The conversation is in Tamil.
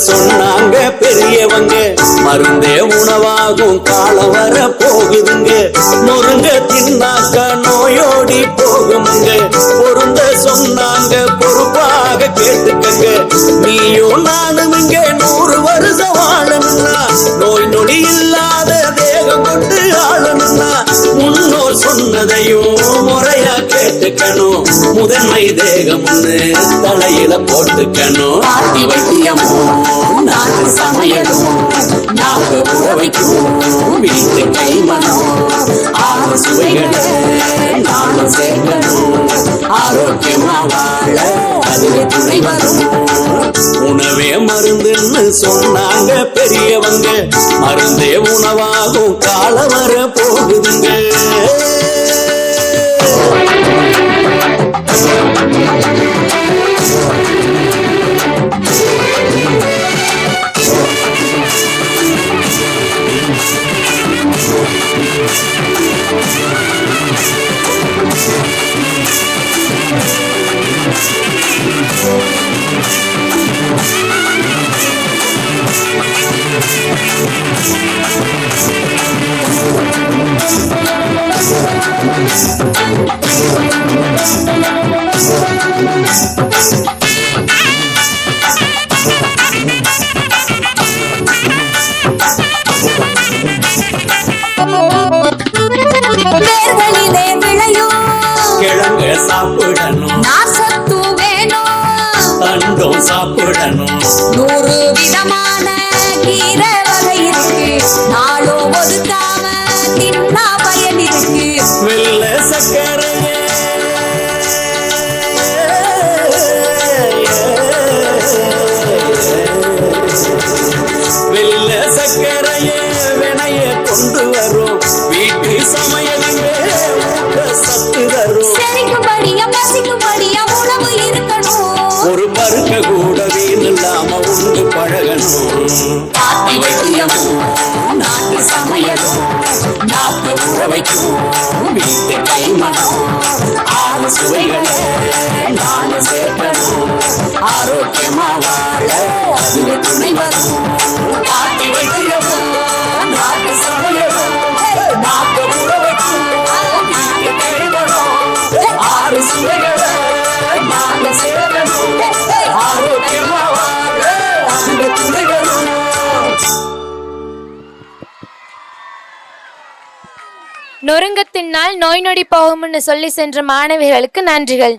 சொன்னாங்க பெரியவங்க. மருந்தே உணவாகும் காலம் வர போகுதுங்க. முருங்க தின்னாக்க நோயோடி போகுமுங்க. பொருந்த சொன்னாங்க பொறுப்பாக கேட்டுக்கங்க. நீயும் நானும் இங்க 100 வருஷம் வாழணும்னா, நோய் நொடி இல்லாத தேகம் கொண்டு ஆளணும்னா, முன்னோர் சொன்னதையும் முறையா கேட்டுக்கணும். முதன்மை தேகம் தலையில போட்டுக்கணும். ஆட்டி வைத்தியமும் நாட்டு சமையலும் நாக்கு உறவைக்கும் வீட்டு கைமனும் ஆறு சுவைகளை நானும் சேர்க்கணும். ஆரோக்கியமா வாழ அதுவே துணை வரும். உணவே மருந்துன்னு சொன்னாங்க பெரியவங்க. மருந்தே உணவாகும் காலம் வர போகுதுங்க. கிழங்க சாப்பிடணும், நாசத்து வேணும், தண்டும் சாப்பிடணும். 100 விதமான கீரை வகை இருக்கு. நாளும் ஒதுக்காம தின்னா பயன் இருக்கு. வெள்ள சக்கரையே வெள்ள சக்கரையே வினைய கொண்டு வரும். வீட்டு சமையலுமே சத்து தரும். செரிக்கும்படியா பசிக்கும்படியா உணவு இருக்கணும். ஒரு பருக்க கூட வீண் இல்லாம உண்டு பழகணும். ஆட்டி வைத்தியமும் நாட்டு சமையலும் நாக்கு உறவைக்கும் வீட்டு கைமனும் ஆறு சுவைகளை நானும் சேர்க்கணும். ஆரோக்கியமா வாழ அதுவே துணை வரும். ஆட்டி வைத்தியமும் நாட்டு சமையலும் நாக்கு உறவைக்கும் வீட்டு கைமனும் ஆறு சுவைகளை நானும் சேர்க்கணும். ஆரோக்கியமா வாழ அதுவே துணை வரும். நொறுங்கத்தினால் நோய் நொடி போகும்னு சொல்லி சென்ற மாணவிகளுக்கு நன்றிகள்.